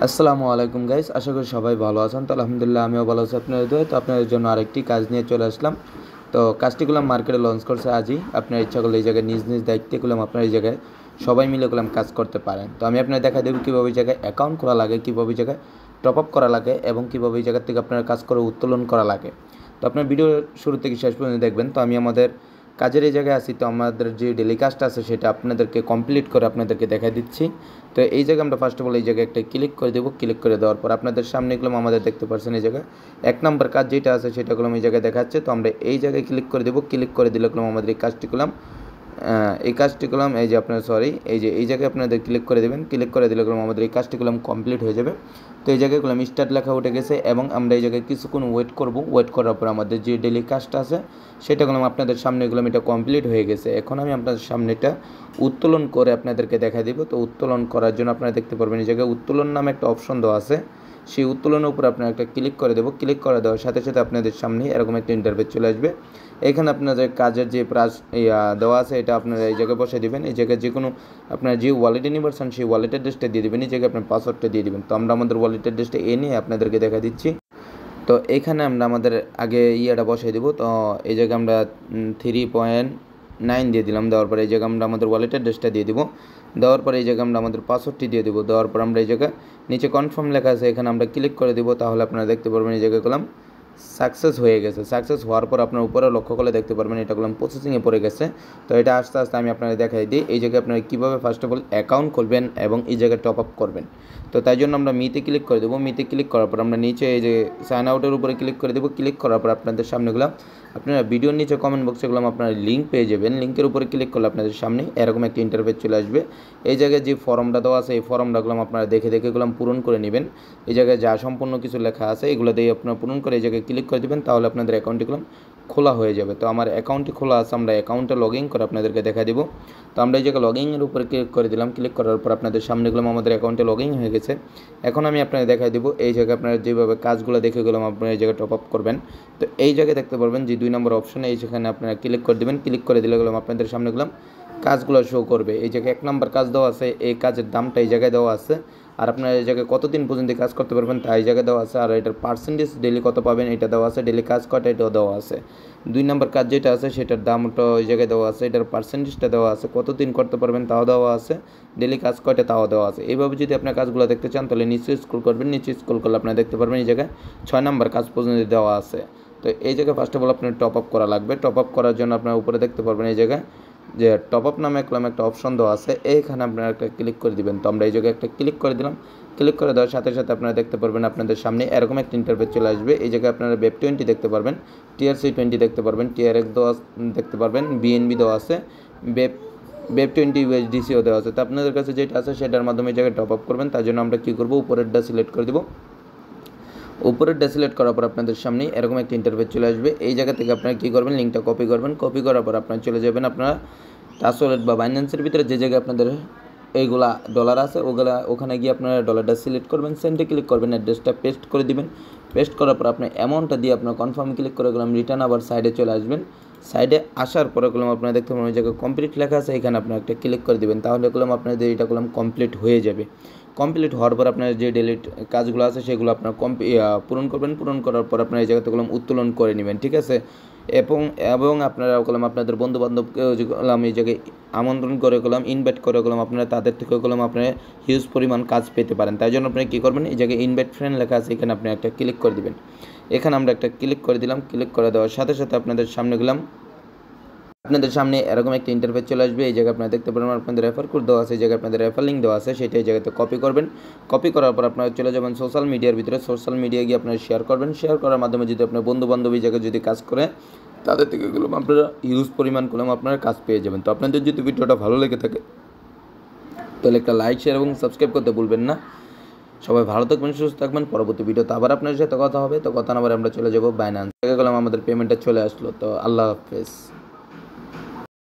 আসসালামু আলাইকুম গাইস, আশা করি সবাই ভালো আছেন। তো আলহামদুলিল্লাহ আমিও ভালো আছি আপনাদের দোয়ায়। তো আপনাদের জন্য আরেকটি কাজ নিয়ে চলে আসলাম। তো কাজটি করলাম মার্কেটে লঞ্চ করছে আজই। আপনার ইচ্ছা করলে এই জায়গায় নিজ নিজ দায়িত্বে করলাম আপনার এই জায়গায় সবাই মিলে করলাম কাজ করতে পারেন। তো আমি আপনার দেখা দেবো কীভাবে এই জায়গায় অ্যাকাউন্ট করা লাগে, কীভাবে এই জায়গায় টপ আপ করা লাগে এবং কীভাবে এই জায়গা থেকে আপনার কাজ করে উত্তোলন করা লাগে। তো আপনার ভিডিও শুরু থেকে শেষ পর্যন্ত দেখবেন। তো আমি আমাদের কাজের এই জায়গায় আছি। তো আমাদের যে ডেলি কাজটা আছে সেটা আপনাদেরকে কমপ্লিট করে আপনাদেরকে দেখা দিচ্ছি। তো এই জায়গায় আমরা ফার্স্ট অফ অল এই জায়গায় একটা ক্লিক করে দেবো। ক্লিক করে দেওয়ার পর আপনাদের সামনে এগুলো আমাদের দেখতে পাচ্ছেন এই জায়গায় 1 নম্বর কাজ যেটা আছে সেটা করলাম এই জায়গায় দেখাচ্ছে। তো আমরা এই জায়গায় ক্লিক করে দেবো। ক্লিক করে দিলে আমাদের এই কাজটি করলাম এই যে আপনার এই জায়গায় আপনাদের ক্লিক করে দেবেন। ক্লিক করে দিলে আমাদের এই কাজটি কমপ্লিট হয়ে যাবে। তো এই জায়গায় স্টার্ট লেখা উঠে গেছে এবং আমরা এই জায়গায় কিছুক্ষণ ওয়েট করব। ওয়েট করার পর আমাদের যে ডেলি কাজটা আছে সেটা আপনাদের সামনে এটা কমপ্লিট হয়ে গেছে। এখন আমি আপনাদের সামনে এটা উত্তোলন করে আপনাদেরকে দেখা দিব। তো উত্তোলন করার জন্য আপনারা দেখতে পারবেন এই জায়গায় উত্তোলন নামে একটা অপশন দেওয়া আছে। সেই উত্তোলনের উপর আপনারা একটা ক্লিক করে দেবো। ক্লিক করে দেওয়ার সাথে সাথে আপনাদের সামনে এরকম একটা ইন্টারফেস চলে আসবে। এখানে আপনাদের কাজের যে দেওয়া আছে এটা আপনারা এই জায়গায় বসে দেবেন। এই জায়গায় যে কোনো আপনার যে ওয়ালেটে নিয়ে পারছেন সেই ওয়ালেট অ্যাড্রেসটা দিয়ে দেবেন। এই জায়গায় আপনার পাসওয়ার্ডটা দিয়ে দেবেন। তো আমরা আমাদের ওয়ালেট অ্যাড্রেসটা নিয়ে আপনাদেরকে দেখা দিচ্ছি। তো এখানে আমরা আমাদের আগে বসাই দেবো। তো এই জায়গায় আমরা 3.9 দিয়ে দিলাম। দেওয়ার পরে এই জায়গায় আমরা আমাদের ওয়ালেট অ্যাড্রেসটা দিয়ে দেবো। দেওয়ার পরে এই জায়গায় আমরা আমাদের পাসওয়ার্ডটি দিয়ে দেবো। দেওয়ার পর আমরা এই জায়গায় নিচে কনফার্ম লেখা আছে এখানে আমরা ক্লিক করে দেবো। তাহলে আপনারা দেখতে পারবেন এই জায়গায় সাকসেস হয়ে গেছে। সাকসেস হওয়ার পর আপনার উপরে লক্ষ্য করলে দেখতে পারবেন এটা প্রসেসিংয়ে পড়ে গেছে। তো এটা আস্তে আস্তে আমি আপনাদের দেখাই দিই। এই জায়গায় আপনারা কীভাবে ফার্স্ট অফ অল অ্যাকাউন্ট করবেন এবং এই জায়গায় টপ আপ করবেন। তো তাই জন্য আমরা মিতে ক্লিক করে দেবো। মিতে ক্লিক করার পর আমরা নিচে এই যে সাইন আউটের উপরে ক্লিক করে দেবো। ক্লিক করার পর আপনাদের সামনে আপনারা ভিডিওর নিচে কমেন্ট বক্সে আপনারা লিঙ্ক পেয়ে যাবেন। লিঙ্কের উপরে ক্লিক করলে আপনাদের সামনে এরকম একটা ইন্টারফেস চলে আসবে। এই জায়গায় যে ফর্মটা দেওয়া আছে এই ফর্মটা আপনারা দেখে পূরণ করে নেবেন। এই জায়গায় যা সম্পূর্ণ কিছু লেখা আছে এগুলো দিয়ে আপনারা পূরণ করে এই জায়গায় ক্লিক করে দেবেন। তাহলে আপনাদের অ্যাকাউন্টটি খোলা হয়ে যাবে। তো আমার অ্যাকাউন্টটি খোলা আছে, আমরা অ্যাকাউন্টে লগ ইন করে আপনাদেরকে দেখা দেবো। তো আমরা এই জায়গায় লগ ইনের উপরে ক্লিক করে দিলাম। ক্লিক করার পর আপনাদের সামনে আমাদের অ্যাকাউন্টে লগ ইন হয়ে গেছে। এখন আমি আপনাদের দেখাই দেবো এই জায়গায় আপনারা যেভাবে কাজগুলো দেখে আপনারা এই জায়গায় টপ আপ করবেন। তো এই জায়গায় দেখতে পারবেন যে 2 নম্বর অপশনে সেখানে আপনারা ক্লিক করে দেবেন। ক্লিক করে দিলে আপনাদের সামনে কাজগুলো শো করবে। এই জায়গায় 1 নম্বর কাজ দেওয়া আছে, এই কাজের দামটা এই জায়গায় দেওয়া আছে। আর আপনারা এই জায়গায় কতদিন পর্যন্ত কাজ করতে পারবেন তা এই জায়গায় দেওয়া আছে। আর এটার পার্সেন্টেজ ডেলি কত পাবেন এটা দেওয়া আছে। ডেলি কাজ কয়টা এটাও দেওয়া আছে। 2 নম্বর কাজ যেটা আছে সেটার দামটা ওই জায়গায় দেওয়া আছে। এটার পার্সেন্টেজটা দেওয়া আছে, কতদিন করতে পারবেন তাও দেওয়া আছে। ডেলি কাজ কয়টা তাও দেওয়া আছে। এইভাবে যদি আপনার কাজগুলো দেখতে চান তাহলে নিচে স্ক্রল করবেন। নিচে স্ক্রল করলে আপনারা দেখতে পারবেন এই জায়গায় 6 নম্বর কাজ পর্যন্ত দেওয়া আছে। তো এই জায়গায় ফার্স্ট অফ অল আপনার টপ আপ করা লাগবে। টপ আপ করার জন্য আপনার উপরে দেখতে পারবেন এই জায়গায় যে টপ আপ নামে একটা অপশন দেওয়া আছে, এইখানে আপনারা একটা ক্লিক করে দিবেন। তো আমরা এই জায়গায় একটা ক্লিক করে দিলাম। ক্লিক করে দেওয়ার সাথে সাথে আপনারা দেখতে পারবেন আপনাদের সামনে এরকম একটা ইন্টারফেস চলে আসবে। এই জায়গায় আপনারা বেব 20 দেখতে পারবেন, TRC20 দেখতে পারবেন, TRX দেওয়া দেখতে পারবেন, BNB দেওয়া আছে, বেব 20 USDCও দেওয়া আছে। তো আপনাদের কাছে যেটা আছে সেটার মাধ্যমে এই জায়গায় টপ আপ করবেন। তার জন্য আমরা কী করবো, উপরেরটা সিলেক্ট করে দেবো। উপরের সিলেক্ট করার পর আপনাদের সামনে এরকম একটা ইন্টারফেস চলে আসবে। এই জায়গা থেকে আপনারা কী করবেন, লিঙ্কটা কপি করবেন। কপি করার পর আপনারা চলে যাবেন আপনারা ট্রাস্ট বা বাইন্যান্সের ভিতরে যে জায়গায় আপনাদের এইগুলা ডলার আছে ওখানে গিয়ে আপনারা ডলারটা সিলেক্ট করবেন। সেন্টে ক্লিক করবেন, অ্যাড্রেসটা পেস্ট করে দিবেন। পেস্ট করার পর আপনি অ্যামাউন্টটা দিয়ে আপনার কনফার্ম ক্লিক করে রিটার্ন আবার সাইডে চলে আসবেন। সাইডে আসার পরে আপনারা দেখতে পাবেন ওই জায়গায় কমপ্লিট লেখা আছে, এখানে আপনারা একটা ক্লিক করে দেবেন। তাহলে আপনাদের এটা কমপ্লিট হয়ে যাবে। কমপ্লিট হওয়ার পর আপনার যে ডেলি কাজগুলো আছে সেগুলো আপনার পূরণ করবেন। পূরণ করার পর আপনার এই জায়গাতে উত্তোলন করে নেবেন, ঠিক আছে। এবং আপনারা আপনাদের বন্ধুবান্ধবকেও এই জায়গায় আমন্ত্রণ করে ইনভাইট করে আপনারা তাদের থেকে আপনারা হিউজ পরিমাণ কাজ পেতে পারেন। তাই জন্য আপনি কী করবেন, এই জায়গায় ইনভাইট ফ্রেন্ড লেখা আছে, এখানে আপনি একটা ক্লিক করে দেবেন। এখানে আমরা একটা ক্লিক করে দিলাম। ক্লিক করে দেওয়ার সাথে সাথে আপনাদের সামনে এরকম একটা ইন্টারফেস চলে আসবে। এই জায়গায় আপনারা দেখতে পারেন আপনাদের রেফার কোড দেওয়া আছে, এই জায়গায় আপনাদের রেফার লিঙ্ক দেওয়া আছে, সেটা এই জায়গাতে কপি করবেন। কপি করার পর আপনারা চলে যাবেন সোশ্যাল মিডিয়ার ভিতরে। সোশ্যাল মিডিয়ায় গিয়ে আপনারা শেয়ার করবেন। শেয়ার করার মাধ্যমে যদি আপনার বন্ধুবান্ধব এই জায়গায় যদি কাজ করে তাদের থেকে আপনারা হিউজ পরিমাণ আপনারা কাজ পেয়ে যাবেন। তো আপনাদের যদি ভিডিওটা ভালো লেগে থাকে তাহলে একটা লাইক, শেয়ার এবং সাবস্ক্রাইব করতে ভুলবেন না। সবাই ভালো থাকবেন, সুস্থ থাকবেন। পরবর্তী ভিডিওতে আবার আপনার সাথে কথা হবে। তো কথা না বলে আমরা চলে যাবো বাইন্যান্স। আমাদের পেমেন্টটা চলে আসলো। তো আল্লাহ হাফেজ।